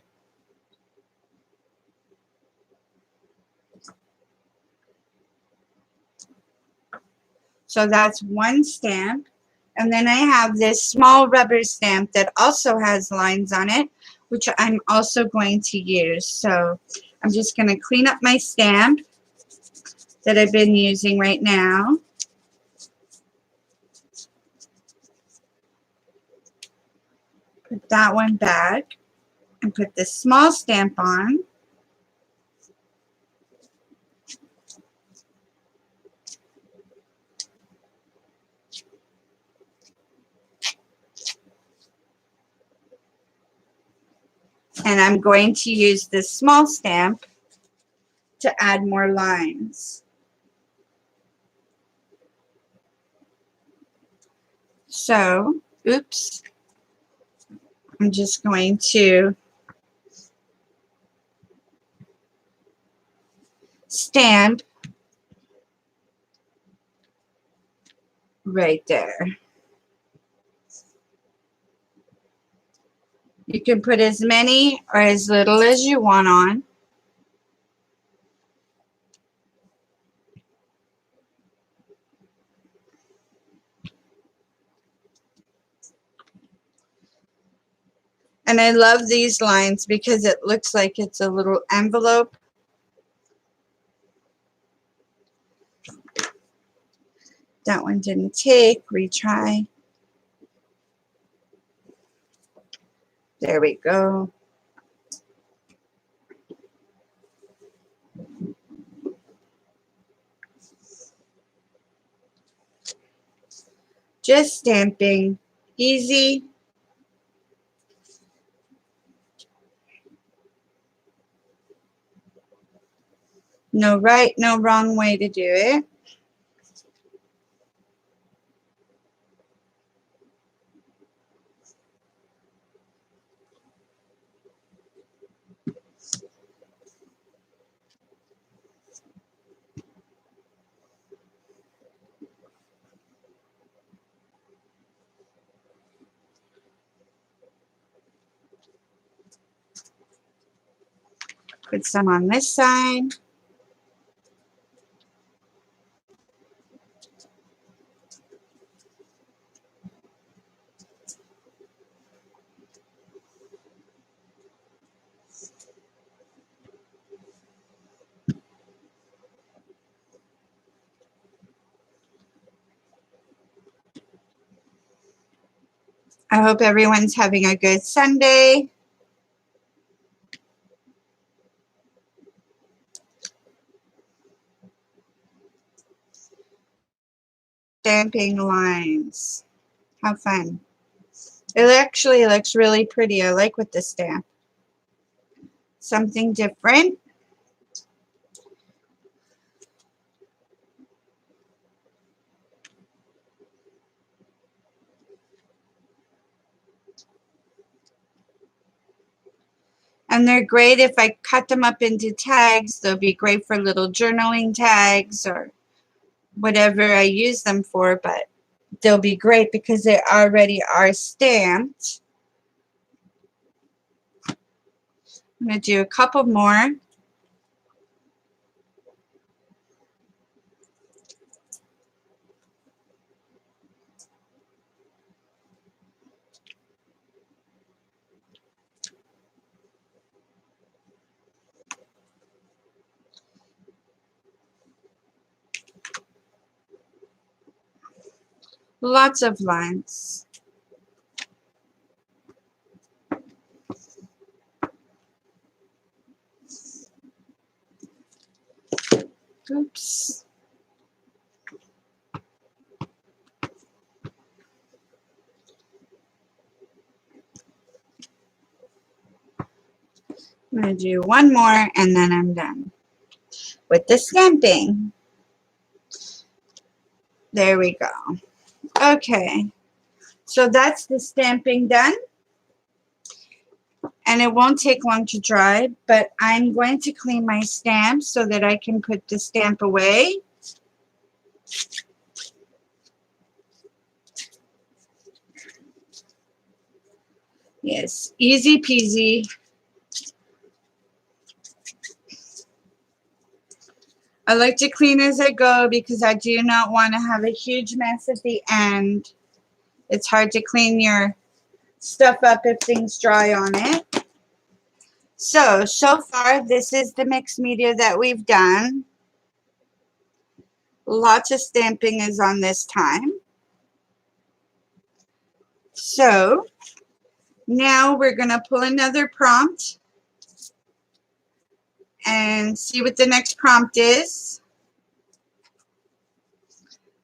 So that's one stamp. And then I have this small rubber stamp that also has lines on it, which I'm also going to use. So I'm just going to clean up my stamp that I've been using right now. Put that one back and put this small stamp on. And I'm going to use this small stamp to add more lines. So, oops, I'm just going to stamp right there. You can put as many or as little as you want on. And I love these lines because it looks like it's a little envelope. That one didn't take. Retry. There we go. Just stamping. Easy. No right, no wrong way to do it. Put some on this side. I hope everyone's having a good Sunday. Stamping lines. How fun. It actually looks really pretty. I like with the stamp. Something different. And they're great if I cut them up into tags. They'll be great for little journaling tags or whatever I use them for, but they'll be great because they already are stamped. I'm going to do a couple more. Lots of lines. Oops. I'm going to do one more and then I'm done with the stamping. There we go. Okay. So that's the stamping done. And it won't take long to dry, but I'm going to clean my stamp so that I can put the stamp away. Yes, easy peasy. I like to clean as I go because I do not want to have a huge mess at the end. It's hard to clean your stuff up if things dry on it. So far, this is the mixed media that we've done. Lots of stamping is on this time. So now we're going to pull another prompt and see what the next prompt is.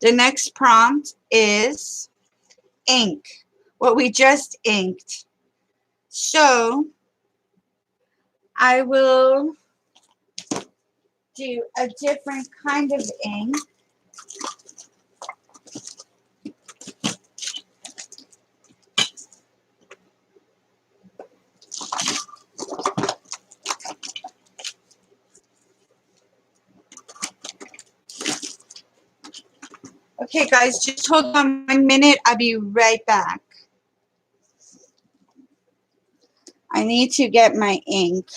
The next prompt is ink, what we just inked. So I will do a different kind of ink. Okay, guys, just hold on 1 minute. I'll be right back. I need to get my ink.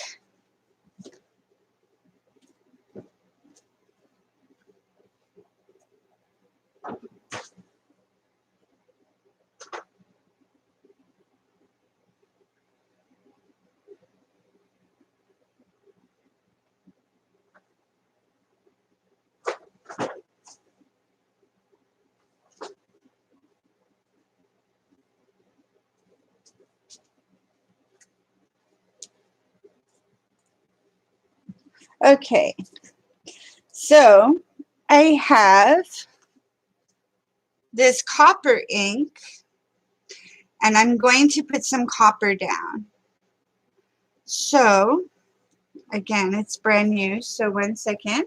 Okay, so I have this copper ink, and I'm going to put some copper down. So, again, it's brand new, so 1 second.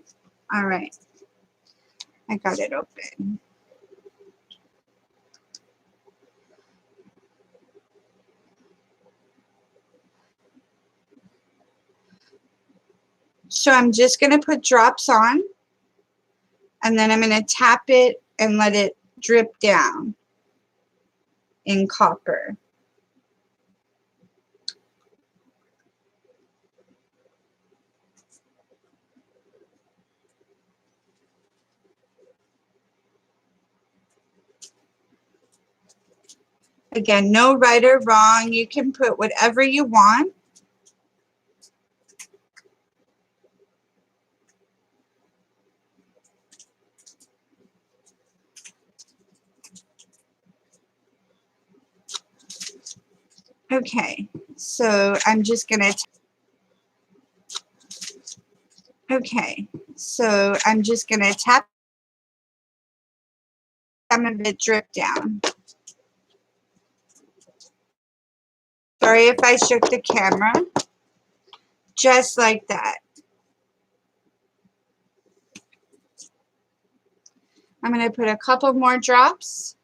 All right, I got it open. So I'm just going to put drops on, and then I'm going to tap it and let it drip down in copper. Again, no right or wrong. You can put whatever you want. Okay, so I'm just going to tap some of it drip down. Sorry if I shook the camera. Just like that. I'm going to put a couple more drops.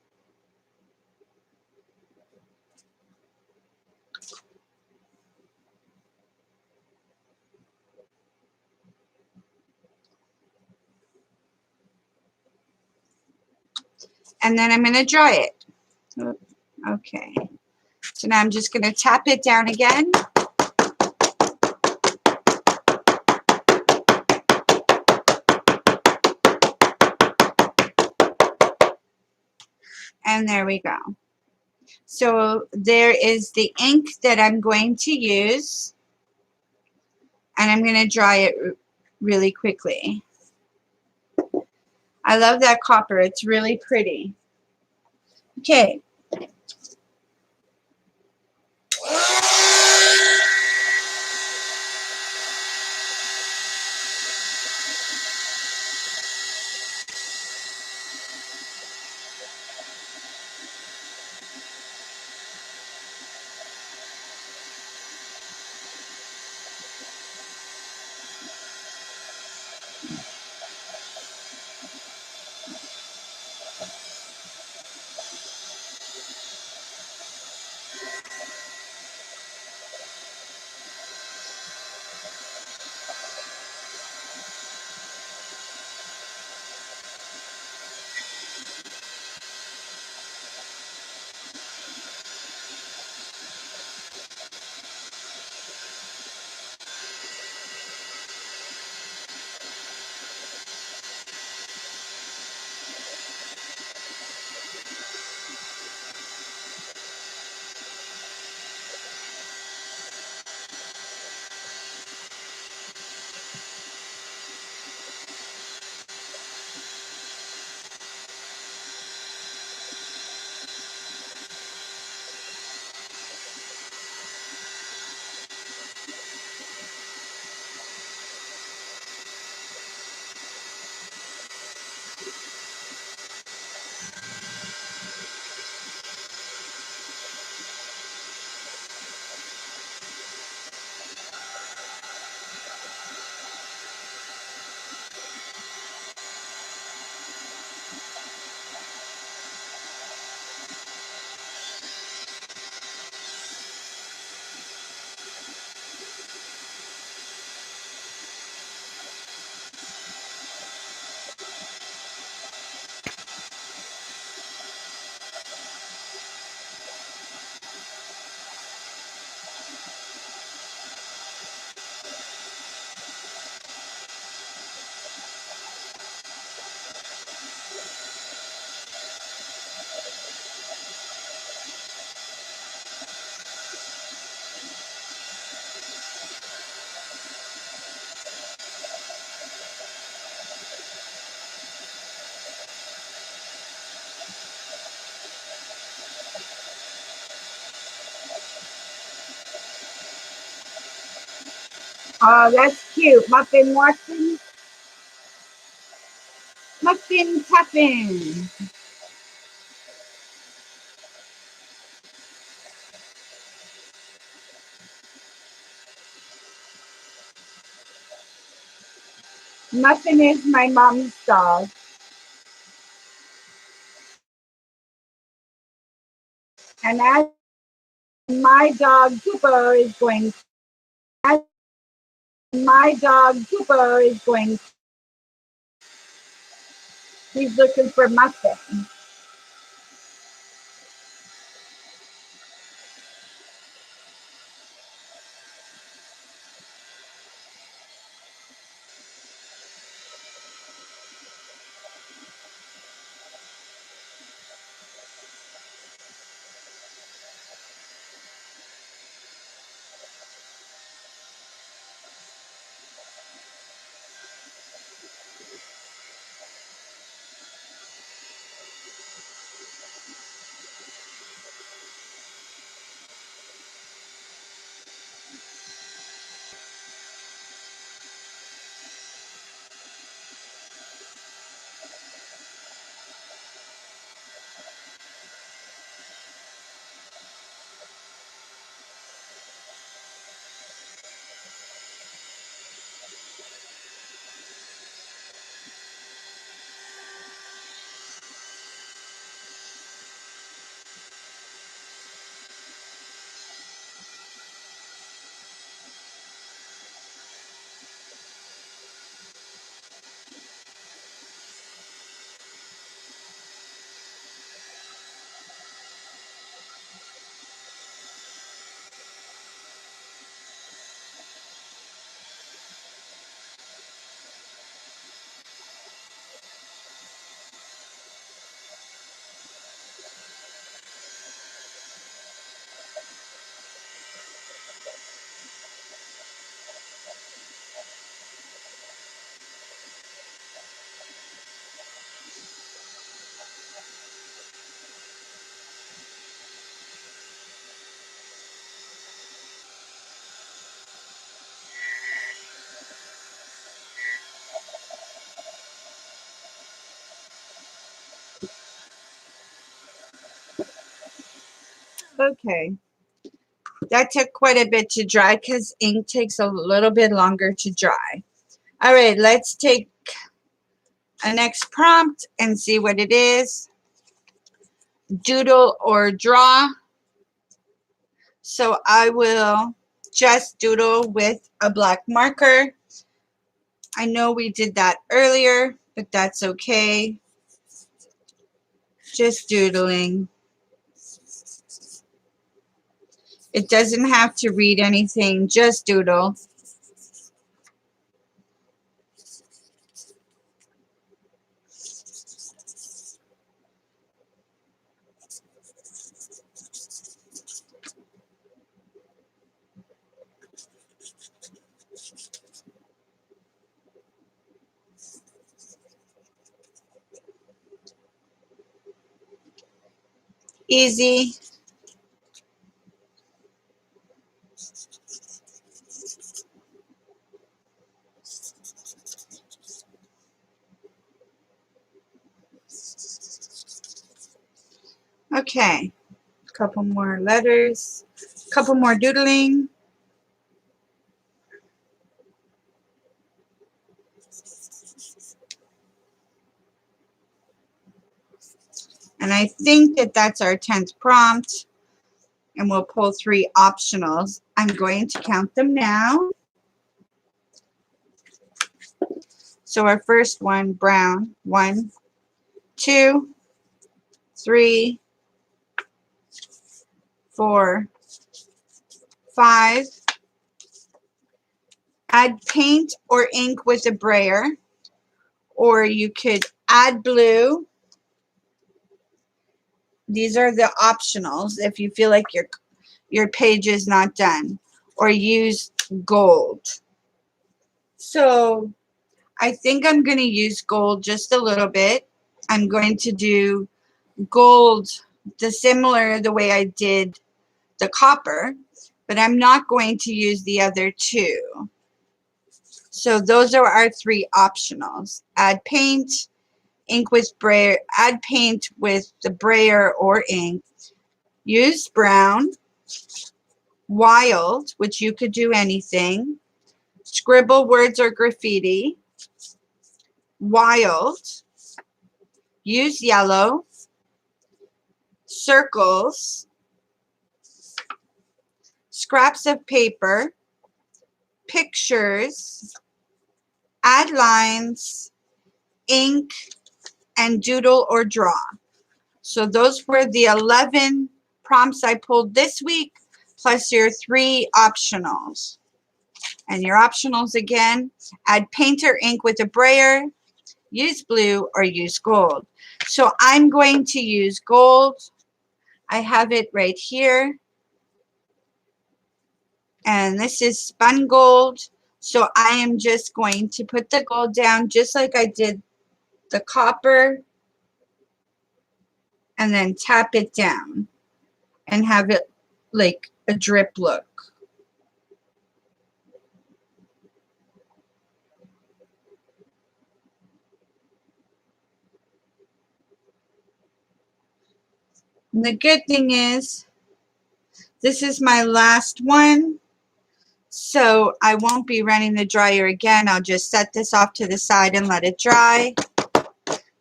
And then I'm going to dry it. Okay. So now I'm just going to tap it down again. And there we go. So there is the ink that I'm going to use. And I'm going to dry it really quickly. I love that copper. It's really pretty. Okay. Oh, that's cute. Muffin Watson. Muffin Tuffin. Muffin is my mom's dog. And as my dog Cooper is going, as my dog Cooper is going, he's looking for Muffin. Okay, that took quite a bit to dry because ink takes a little bit longer to dry. All right, let's take a next prompt and see what it is. Doodle or draw. So I will just doodle with a black marker. I know we did that earlier, but that's okay. Just doodling. It doesn't have to read anything, just doodle. Easy. Okay, a couple more letters, a couple more doodling. And I think that that's our 10th prompt. And we'll pull 3 optionals. I'm going to count them now. So our first one, brown. 1, 2, 3, 4, 5. Add paint or ink with a brayer. Or you could add blue. These are the optionals if you feel like your page is not done. Or use gold. So I think I'm going to use gold just a little bit. I'm going to do gold the way I did the copper, but I'm not going to use the other 2. So those are our 3 optionals. Add paint, ink with brayer, add paint with the brayer or ink, use brown, wild, which you could do anything, scribble words or graffiti, wild, use yellow, circles, scraps of paper, pictures, add lines, ink, and doodle or draw. So those were the 11 prompts I pulled this week, plus your 3 optionals. And your optionals again, add paint or ink with a brayer, use blue, or use gold. So I'm going to use gold. I have it right here. And this is spun gold. So I am just going to put the gold down just like I did the copper, and then tap it down and have it like a drip look. And the good thing is, this is my last one, so I won't be running the dryer again. I'll just set this off to the side and let it dry.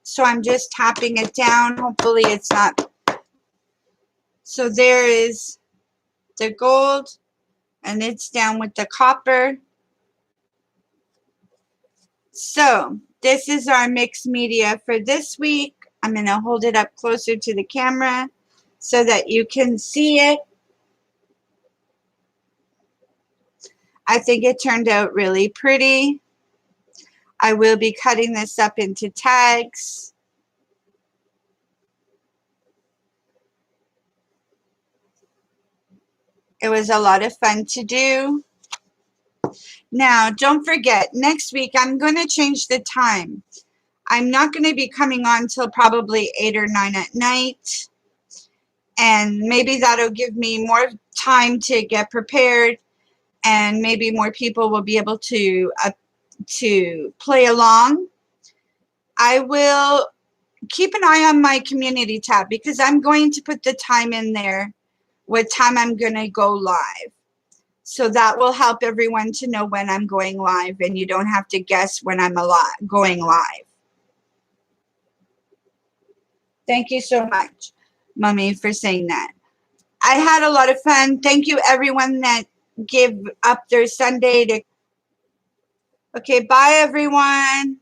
So I'm just tapping it down. Hopefully it's not. So there is the gold, and it's down with the copper. So this is our mixed media for this week. I'm going to hold it up closer to the camera so that you can see it. I think it turned out really pretty. I will be cutting this up into tags. It was a lot of fun to do. Now, don't forget, next week I'm going to change the time. I'm not going to be coming on till probably 8 or 9 at night. And maybe that'll give me more time to get prepared, and maybe more people will be able to play along. I will keep an eye on my community tab because I'm going to put the time in there, what time I'm going to go live. So that will help everyone to know when I'm going live, and you don't have to guess when I'm going live. Thank you so much, Mummy, for saying that. I had a lot of fun. Thank you, everyone that gave up their Sunday to. Okay, bye, everyone.